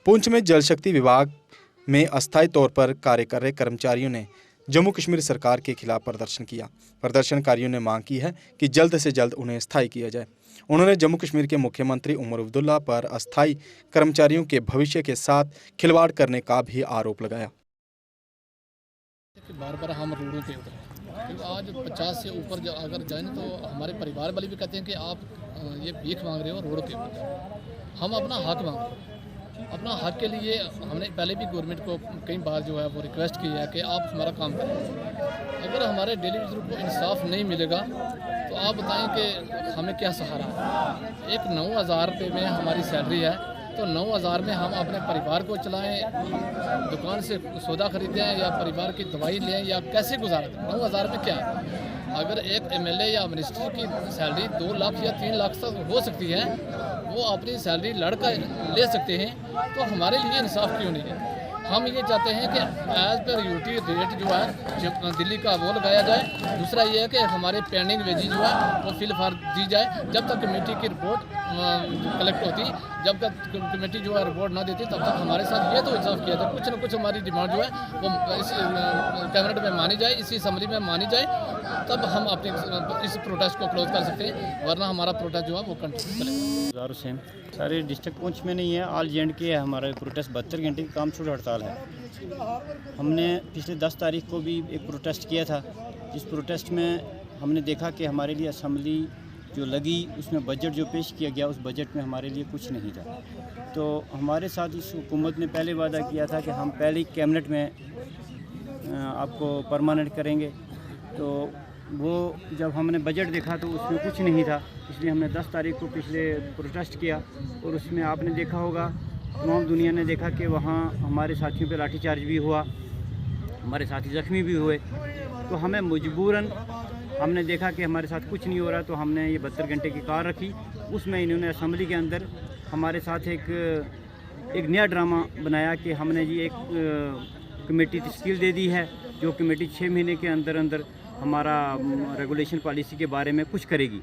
पुंछ में जल शक्ति विभाग में अस्थायी तौर पर कार्य कर रहे कर्मचारियों ने जम्मू कश्मीर सरकार के खिलाफ प्रदर्शन किया। प्रदर्शनकारियों ने मांग की है कि जल्द से जल्द उन्हें स्थायी किया जाए। उन्होंने जम्मू कश्मीर के मुख्यमंत्री उमर अब्दुल्ला पर अस्थायी कर्मचारियों के भविष्य के साथ खिलवाड़ करने का भी आरोप लगाया। बार बार हम रोडों पे उतरे क्योंकि आज 50 से ऊपर अगर जाए तो हमारे परिवार वाले भी कहते हैं कि आप ये भीख मांग रहे हो रोड के ऊपर। हम अपना हक मांग रहे हैं। अपना हक के लिए हमने पहले भी गवर्नमेंट को कई बार जो है वो रिक्वेस्ट की है कि आप हमारा काम करें। अगर हमारे डेली यूजर को इंसाफ नहीं मिलेगा तो आप बताएं कि हमें क्या सहारा है। एक 9,000 रुपये में हमारी सैलरी है तो 9,000 में हम अपने परिवार को चलाएं, दुकान से सौदा खरीदें या परिवार की दवाई लें या कैसे गुजारें। 9,000 में क्या है? अगर एक एमएलए या मिनिस्टर की सैलरी 2 लाख या 3 लाख तक हो सकती है, वो अपनी सैलरी लड़कर ले सकते हैं, तो हमारे लिए इंसाफ क्यों नहीं है? हम ये चाहते हैं कि एज पर यूटी रेट जो है दिल्ली का वो लगाया जाए। दूसरा ये है कि हमारे पेंडिंग वेजेज जो है वो फिलहाल दी जाए। जब तक कमेटी की रिपोर्ट कलेक्ट होती, जब तक कमेटी जो है रिपोर्ट ना देती, तब तक हमारे साथ ये तो इंसाफ किया जाए। कुछ न कुछ हमारी डिमांड जो है वो इस कैबिनेट में मानी जाए, इसी असम्बली में मानी जाए, तब हम अपने इस प्रोटेस्ट को क्लोज कर सकते हैं, वरना हमारा प्रोटेस्ट जो है वो कंटिन्यू करेगा। हुसैन सारे डिस्ट्रिक्ट पुंछ में नहीं है, ऑल जे के है हमारा प्रोटेस्ट। 72 घंटे की काम छूट हड़ताल है। हमने पिछले 10 तारीख को भी एक प्रोटेस्ट किया था। जिस प्रोटेस्ट में हमने देखा कि हमारे लिए असम्बली जो लगी उसमें बजट जो पेश किया गया, उस बजट में हमारे लिए कुछ नहीं था। तो हमारे साथ इस हुकूमत ने पहले वादा किया था कि हम पहले ही कैबिनेट में आपको परमानेंट करेंगे। तो वो जब हमने बजट देखा तो उसमें कुछ नहीं था, इसलिए हमने 10 तारीख को पिछले प्रोटेस्ट किया। और उसमें आपने देखा होगा, तमाम दुनिया ने देखा कि वहाँ हमारे साथियों पे लाठीचार्ज भी हुआ, हमारे साथी ज़ख्मी भी हुए। तो हमें मजबूरन हमने देखा कि हमारे साथ कुछ नहीं हो रहा, तो हमने ये 72 घंटे की कार रखी। उसमें इन्होंने असम्बली के अंदर हमारे साथ एक नया ड्रामा बनाया कि हमने जी एक कमेटी तश्कील दे दी है, जो कमेटी 6 महीने के अंदर अंदर हमारा रेगुलेशन पॉलिसी के बारे में कुछ करेगी।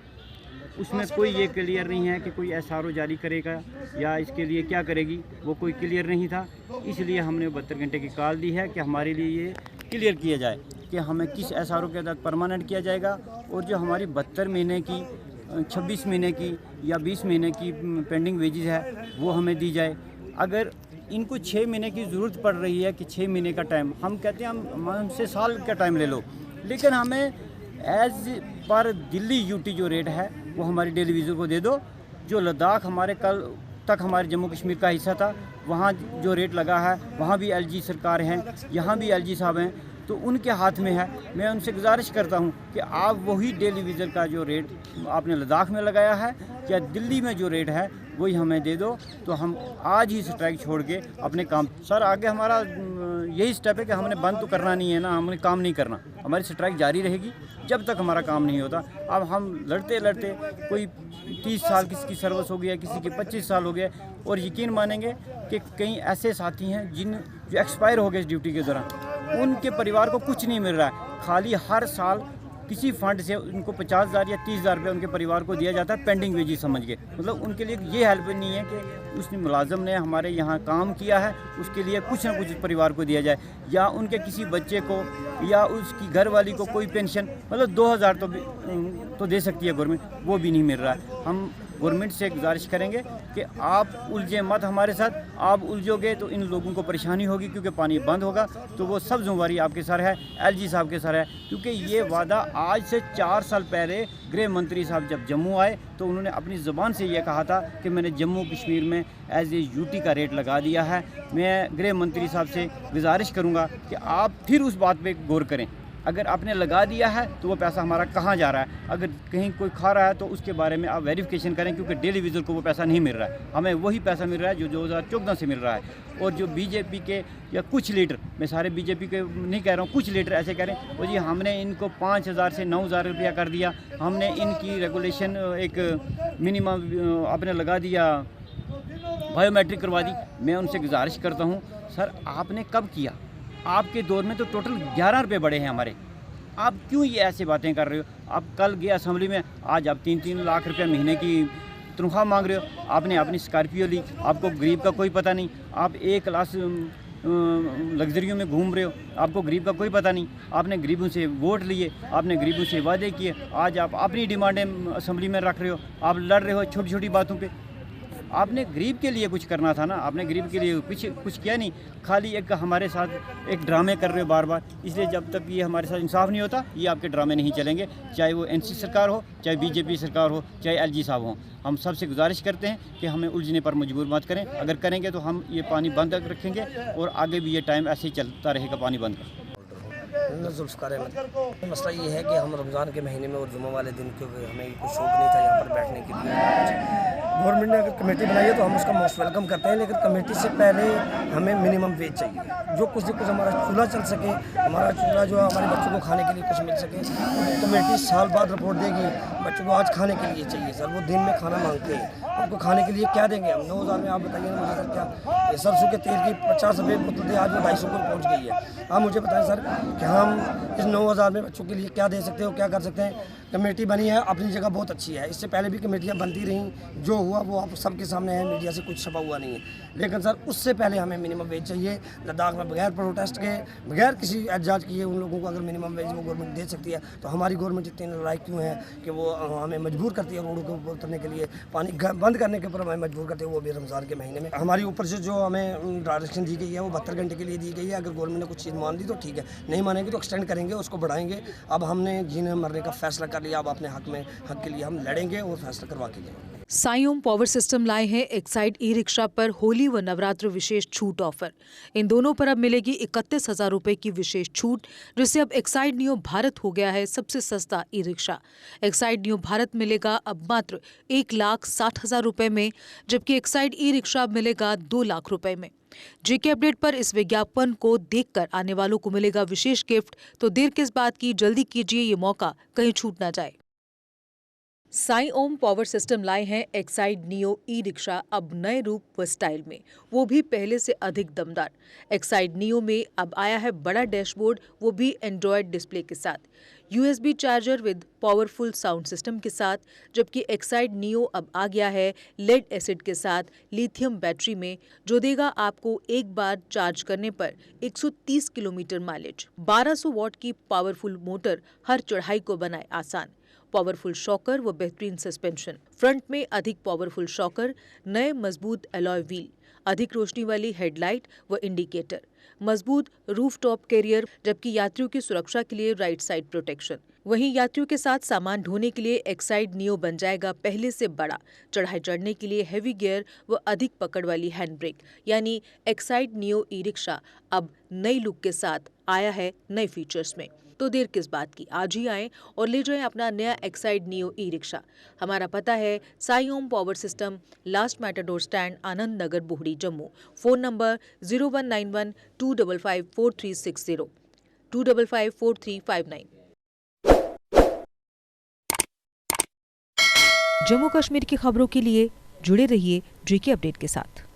उसमें कोई ये क्लियर नहीं है कि कोई एसआरओ जारी करेगा या इसके लिए क्या करेगी, वो कोई क्लियर नहीं था। इसलिए हमने 72 घंटे की कॉल दी है कि हमारे लिए ये क्लियर किया जाए कि हमें किस एसआरओ के तहत परमानेंट किया जाएगा, और जो हमारी 72 महीने की, 26 महीने की या 20 महीने की पेंडिंग वेजेस है वो हमें दी जाए। अगर इनको 6 महीने की ज़रूरत पड़ रही है कि 6 महीने का टाइम, हम कहते हैं हमसे साल का टाइम ले लो, लेकिन हमें एज पर दिल्ली यूटी जो रेट है वो हमारी डेली वीज़र को दे दो। जो लद्दाख हमारे कल तक हमारे जम्मू कश्मीर का हिस्सा था, वहाँ जो रेट लगा है, वहाँ भी एलजी सरकार हैं, यहाँ भी एलजी साहब हैं, तो उनके हाथ में है। मैं उनसे गुजारिश करता हूँ कि आप वही डेली वीज़र का जो रेट आपने लद्दाख में लगाया है या दिल्ली में जो रेट है वही हमें दे दो, तो हम आज ही स्ट्राइक छोड़ के अपने काम। सर आगे हमारा यही स्टेप है कि हमने बंद तो करना नहीं है ना, हमने काम नहीं करना, हमारी स्ट्राइक जारी रहेगी जब तक हमारा काम नहीं होता। अब हम लड़ते लड़ते कोई 30 साल किसी की सर्विस हो गया, किसी की 25 साल हो गए, और यकीन मानेंगे कि कई ऐसे साथी हैं जो एक्सपायर हो गए इस ड्यूटी के दौरान, उनके परिवार को कुछ नहीं मिल रहा है। खाली हर साल किसी फंड से उनको 50,000 या 30,000 रुपये उनके परिवार को दिया जाता है पेंडिंग वेजेस समझ के। मतलब उनके लिए ये हेल्प नहीं है कि उस मुलाजम ने हमारे यहाँ काम किया है, उसके लिए कुछ ना कुछ परिवार को दिया जाए, या उनके किसी बच्चे को या उसकी घर वाली को कोई पेंशन, मतलब 2,000 तो दे सकती है गवर्नमेंट, वो भी नहीं मिल रहा है। हम गवर्नमेंट से गुजारिश करेंगे कि आप उलझे मत हमारे साथ, आप उलझोगे तो इन लोगों को परेशानी होगी, क्योंकि पानी बंद होगा तो वो सब जिम्मेवारी आपके सर है, एलजी साहब के सर है। क्योंकि ये वादा आज से 4 साल पहले गृह मंत्री साहब जब जम्मू आए तो उन्होंने अपनी ज़ुबान से ये कहा था कि मैंने जम्मू कश्मीर में एज ए यूटी का रेट लगा दिया है। मैं गृह मंत्री साहब से गुजारिश करूँगा कि आप फिर उस बात पर गौर करें। अगर आपने लगा दिया है तो वो पैसा हमारा कहाँ जा रहा है, अगर कहीं कोई खा रहा है तो उसके बारे में आप वेरिफिकेशन करें, क्योंकि डेली वीज़र को वो पैसा नहीं मिल रहा है, हमें वही पैसा मिल रहा है जो 2014 से मिल रहा है। और जो बीजेपी के या कुछ लीडर, मैं सारे बीजेपी के नहीं कह रहा हूँ, कुछ लीडर ऐसे कह रहे हैं वो जी हमने इनको 5,000 से 9,000 रुपया कर दिया, हमने इनकी रेगुलेशन एक मिनिमम आपने लगा दिया, बायोमेट्रिक करवा दी। मैं उनसे गुजारिश करता हूँ, सर आपने कब किया? आपके दौर में तो टोटल 11 रुपये बढ़े हैं हमारे, आप क्यों ये ऐसे बातें कर रहे हो? आप कल गए असम्बली में, आज आप 3-3 लाख रुपये महीने की तनख्वाह मांग रहे हो, आपने अपनी स्कॉर्पियो ली, आपको गरीब का कोई पता नहीं, आप एक क्लास लग्जरियों में घूम रहे हो, आपको गरीब का कोई पता नहीं, आपने गरीबों से वोट लिए, आपने गरीबों से वादे किए, आज आप अपनी डिमांडें असेंबली में रख रहे हो, आप लड़ रहे हो छोटी छोटी बातों पे। आपने गरीब के लिए कुछ करना था ना, आपने गरीब के लिए कुछ किया नहीं, खाली एक हमारे साथ एक ड्रामे कर रहे हो बार बार। इसलिए जब तक ये हमारे साथ इंसाफ नहीं होता, ये आपके ड्रामे नहीं चलेंगे, चाहे वो एनसी सरकार हो, चाहे बीजेपी सरकार हो, चाहे एलजी साहब हो। हम सबसे गुजारिश करते हैं कि हमें उलझने पर मजबूर मत करें, अगर करेंगे तो हम ये पानी बंद रखेंगे और आगे भी ये टाइम ऐसे ही चलता रहेगा पानी बंद कर। जुल्फ़िकार अहमद। मसला ये है कि हम रमज़ान के महीने में और जुम्मा वाले दिन क्योंकि हमें कुछ शौक नहीं था यहाँ पर बैठने के लिए। गवर्नमेंट ने अगर कमेटी बनाई है तो हम उसका मोस्ट वेलकम करते हैं, लेकिन कमेटी से पहले हमें मिनिमम वेज चाहिए, जो कुछ हमारा चूल्हा चल सके, हमारा चूल्हा जो हमारे बच्चों को खाने के लिए कुछ मिल सके। तो कमेटी साल बाद रिपोर्ट देगी, बच्चों को आज खाने के लिए चाहिए सर, वो दिन में खाना मांगते हैं, उनको खाने के लिए क्या देंगे हम? 9,000 में आप बताइए ना मुझे सर, क्या ये सरसों के तेल की 50 रुपये बोतल थी, आज वो 250 पर पहुँच गई है। आप मुझे बताएं सर कि हम इस 9,000 में बच्चों के लिए क्या दे सकते हो, क्या कर सकते हैं? कमेटी बनी है, अपनी जगह बहुत अच्छी है, इससे पहले भी कमेटियाँ बनती रहीं, जो हुआ वो आप सबके सामने है, मीडिया से कुछ छपा हुआ नहीं है। लेकिन सर उससे पहले हमें मिनिमम वेज चाहिए। लद्दाख में बगैर प्रोटेस्ट के, बगैर किसी एहतजाज किए उन लोगों को अगर मिनिमम वेज वो गवर्नमेंट दे सकती है, तो हमारी गवर्नमेंट इतनी नालायक क्यों है कि वो हमें मजबूर करती है रोडों के ऊपर उतरने के लिए, पानी बंद करने के ऊपर हमें मजबूर करती है, वो भी रमज़ान के महीने में। हमारी ऊपर से जो हमें डायरेक्शन दी गई है वो 72 घंटे के लिए दी गई है। अगर गवर्नमेंट ने कुछ चीज़ मान ली तो ठीक है, नहीं मानेंगे तो एक्सटेंड करेंगे, उसको बढ़ाएंगे। अब हमने जीने मरने का फैसला कर लिया, अब अपने हक के लिए हम लड़ेंगे और फैसला करवा के जाएंगे। साईओम पावर सिस्टम लाए हैं एक्साइड ई रिक्शा पर होली व नवरात्र विशेष छूट ऑफर। इन दोनों पर अब मिलेगी 31,000 रुपए की विशेष छूट, जिससे अब एक्साइड नियो भारत हो गया है सबसे सस्ता e rickshaw. Exide neo Bharat मिलेगा अब मात्र 1,60,000 रुपए में, जबकि एक्साइड ई रिक्शा मिलेगा 2 लाख रुपए में। जेके अपडेट पर इस विज्ञापन को देखकर आने वालों को मिलेगा विशेष गिफ्ट, तो देर किस बात की, जल्दी कीजिए, ये मौका कहीं छूट ना जाए। साईओम पावर सिस्टम लाए हैं एक्साइड नियो ई रिक्शा अब नए रूप व स्टाइल में, वो भी पहले से अधिक दमदार। एक्साइड नियो में अब आया है बड़ा डैशबोर्ड, वो भी एंड्रॉयड डिस्प्ले के साथ, USB charger with powerful sound system के साथ, जबकि एक्साइड नियो अब आ गया है लेड एसिड के साथ लिथियम बैटरी में, जो देगा आपको एक बार चार्ज करने पर 130 किलोमीटर माइलेज। 1200 वॉट की पावरफुल मोटर हर चढ़ाई को बनाए आसान। पावरफुल शॉकर व बेहतरीन सस्पेंशन, फ्रंट में अधिक पावरफुल शॉकर, नए मजबूत अलॉय व्हील, अधिक रोशनी वाली हेडलाइट व इंडिकेटर, मजबूत रूफटॉप कैरियर, जबकि यात्रियों की सुरक्षा के लिए राइट साइड प्रोटेक्शन। वहीं यात्रियों के साथ सामान ढोने के लिए एक्साइड नियो बन जाएगा पहले से बड़ा, चढ़ाई चढ़ने के लिए हैवी गियर व अधिक पकड़ वाली हैंड ब्रेक, यानी एक्साइड नियो ई रिक्शा अब नई लुक के साथ आया है नए फीचर्स में। तो देर किस बात की, आज ही आएं और ले जाएं अपना नया एक्साइड नियो ई रिक्शा। हमारा पता है Saiom power system, last Matador stand, Anand Nagar, Bohri, Jammu. Phone number 0191 255 4360 255 4359। Jammu Kashmir की खबरों के लिए जुड़े रहिए जेके अपडेट के साथ।